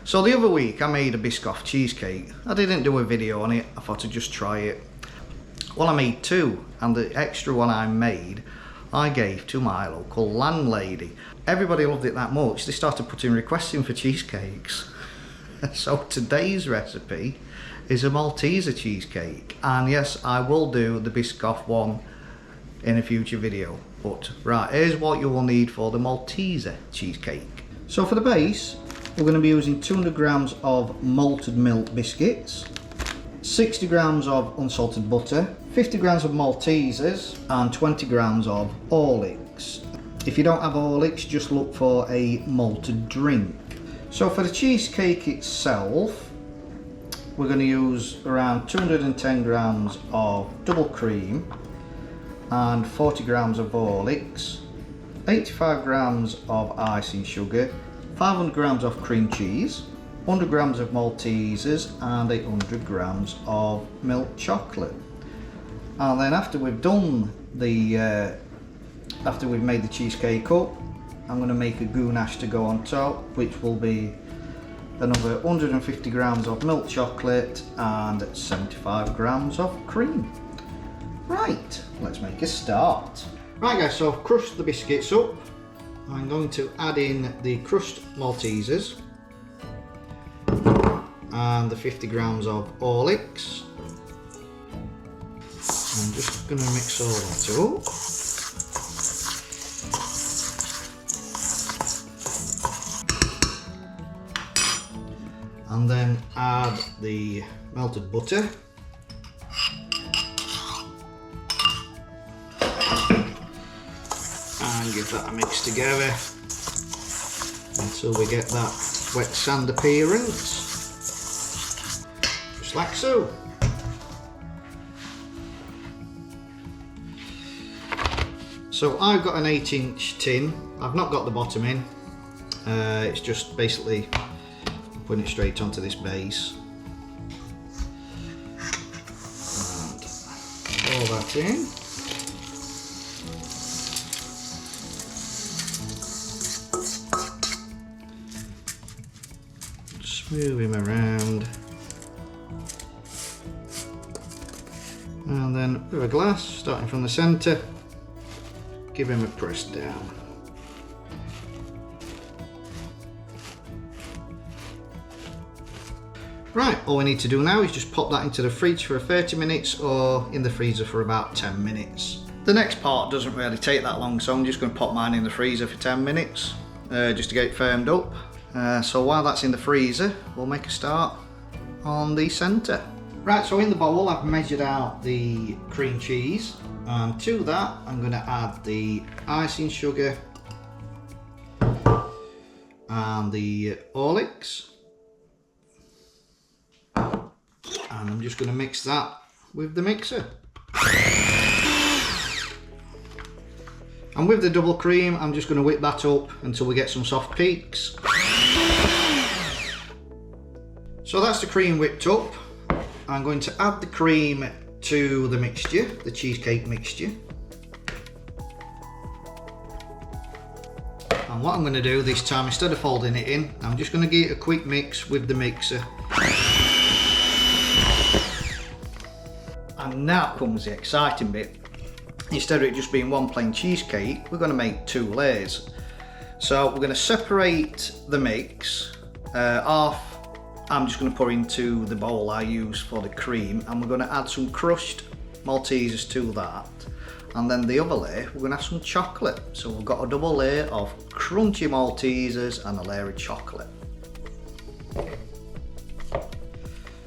So the other week I made a Biscoff cheesecake. I didn't do a video on it, I thought I'd just try it. Well, I made two, and the extra one I made I gave to my local landlady. Everybody loved it that much, they started putting requests in for cheesecakes. So today's recipe is a Malteser cheesecake, and yes, I will do the Biscoff one in a future video. But right, here's what you will need for the Malteser cheesecake. So for the base, we're going to be using 200 grams of Malted Milk Biscuits, 60 grams of unsalted butter, 50 grams of Maltesers, and 20 grams of Horlicks. If you don't have Horlicks, just look for a malted drink. So for the cheesecake itself, we're going to use around 210 grams of double cream and 40 grams of Horlicks, 85 grams of icing sugar, 500 grams of cream cheese, 100 grams of Maltesers, and 800 grams of milk chocolate. And then after we've done the after we've made the cheesecake up, I'm going to make a ganache to go on top, which will be another 150 grams of milk chocolate and 75 grams of cream. Right, let's make a start. Right guys, so I've crushed the biscuits up. I'm going to add in the crushed Maltesers and the 50 grams of Horlicks. I'm just going to mix all that up. And then add the melted butter. And give that a mix together until we get that wet sand appearance. Just like so. So I've got an 8-inch tin. I've not got the bottom in. It's just basically putting it straight onto this base. And pour that in. Just move him around. And then with a glass, starting from the centre, give him a press down. Right, all we need to do now is just pop that into the fridge for 30 minutes or in the freezer for about 10 minutes. The next part doesn't really take that long, so I'm just going to pop mine in the freezer for 10 minutes just to get it firmed up. So while that's in the freezer, we'll make a start on the centre. Right, so in the bowl I've measured out the cream cheese, and to that I'm going to add the icing sugar and the Horlicks. And I'm just going to mix that with the mixer. And with the double cream, I'm just going to whip that up until we get some soft peaks. So that's the cream whipped up. I'm going to add the cream to the mixture, the cheesecake mixture. And what I'm going to do this time, instead of folding it in, I'm just going to give it a quick mix with the mixer. And now comes the exciting bit. Instead of it just being one plain cheesecake, we're going to make two layers. So we're going to separate the mix. Half I'm just going to pour into the bowl I use for the cream, and we're going to add some crushed Maltesers to that. And then the other layer, we're going to have some chocolate. So we've got a double layer of crunchy Maltesers and a layer of chocolate.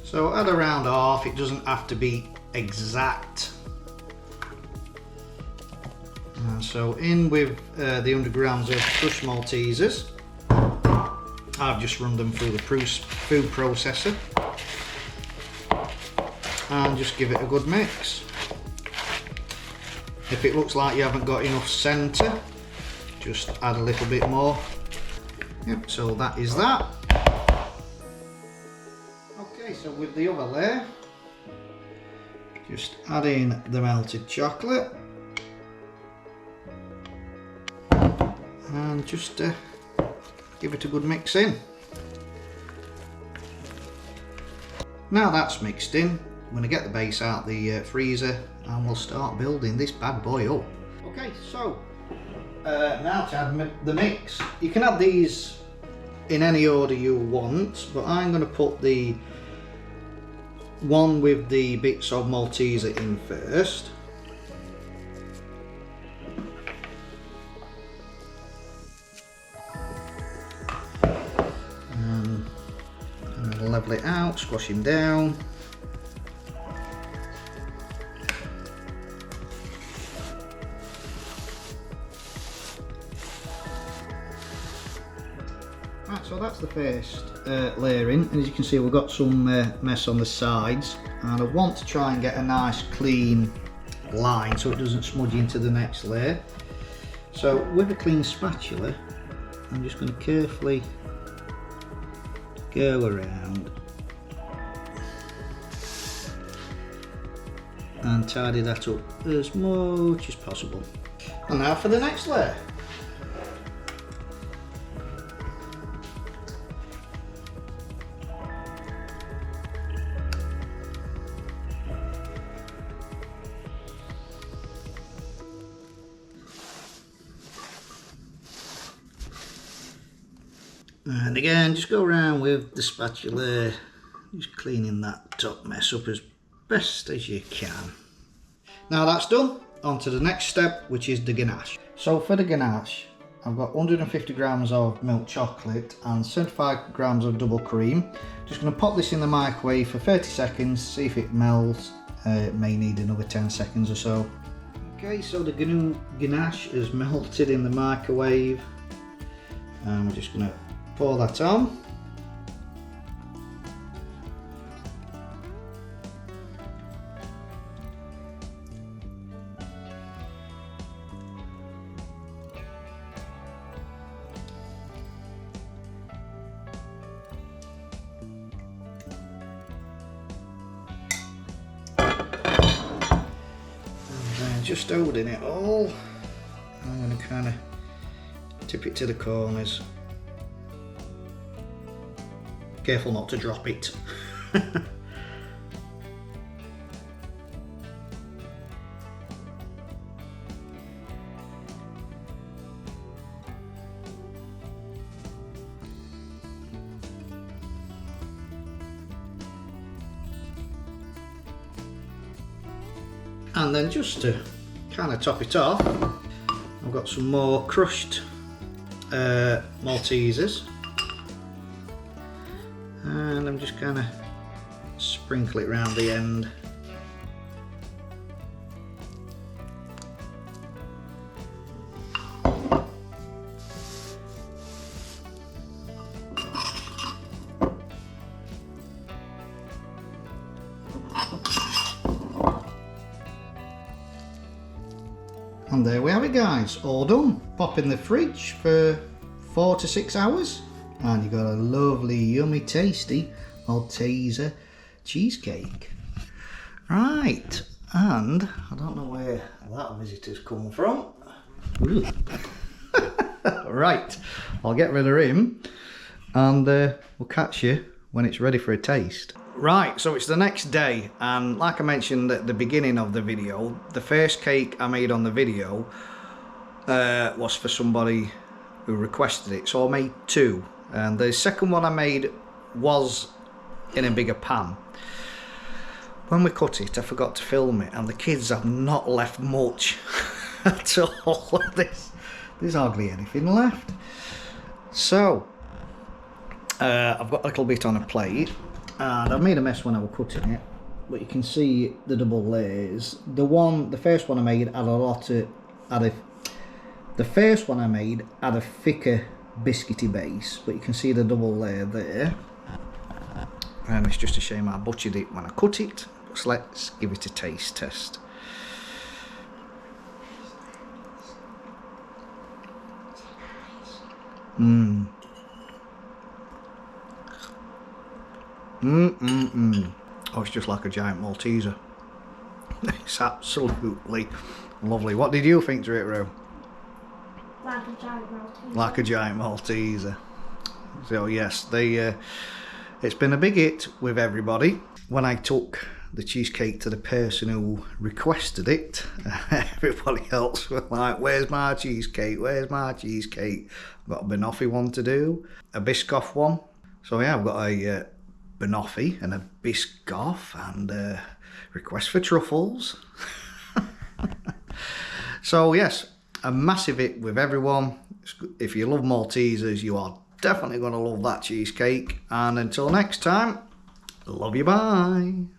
So add around half, it doesn't have to be exact. And so in with the 100 grams of crushed Maltesers. I've just run them through the food processor and just give it a good mix. If it looks like you haven't got enough centre, just add a little bit more. Yep, so that is that. Okay, so with the other layer, just add in the melted chocolate and just give it a good mix in. Now that's mixed in, I'm going to get the base out of the freezer and we'll start building this bad boy up. Okay, so now to add the mix. You can add these in any order you want, but I'm going to put the one with the bits of Malteser in first. And level it out, squash him down. Right, so that's the first layer in, and as you can see we've got some mess on the sides, and I want to try and get a nice clean line so it doesn't smudge into the next layer. So with a clean spatula I'm just going to carefully go around and tidy that up as much as possible. And now for the next layer. And again, just go around with the spatula, just cleaning that top mess up as best as you can. Now that's done, on to the next step, which is the ganache. So for the ganache, I've got 150 grams of milk chocolate and 75 grams of double cream. Just going to pop this in the microwave for 30 seconds, see if it melts. It may need another 10 seconds or so. Okay, so the ganache is melted in the microwave, and we're just going to pour that on. And then just holding it all, I'm going to kind of tip it to the corners. Careful not to drop it. And then just to kind of top it off, I've got some more crushed Maltesers. And I'm just kind of sprinkle it around the end. And there we have it, guys, all done. Pop in the fridge for 4 to 6 hours. And you've got a lovely, yummy, tasty Malteser cheesecake. Right, and I don't know where that visitor's come from. Right, I'll get rid of him and we'll catch you when it's ready for a taste. Right, so it's the next day, and like I mentioned at the beginning of the video, the first cake I made on the video was for somebody who requested it, so I made 2. And the second one I made was in a bigger pan. When we cut it, I forgot to film it, and the kids have not left much at all. There's hardly anything left. So I've got a little bit on a plate, and I made a mess when I was cutting it, but you can see the double layers. The first one I made had the first one I made had a thicker biscuity base, but you can see the double layer there, and it's just a shame I butchered it when I cut it. So let's give it a taste test. Oh, it's just like a giant Malteser. It's absolutely lovely. What did you think to it, Roo? Like a giant Malteser. Like a giant Malteser. So yes, it's been a big hit with everybody. when I took the cheesecake to the person who requested it, everybody else was like, where's my cheesecake, where's my cheesecake? I've got a banoffee one to do, a Biscoff one. So yeah, I've got a banoffee and a Biscoff and a request for truffles. So yes, a massive hit with everyone. If you love Maltesers, you are definitely going to love that cheesecake. And until next time, love you, bye.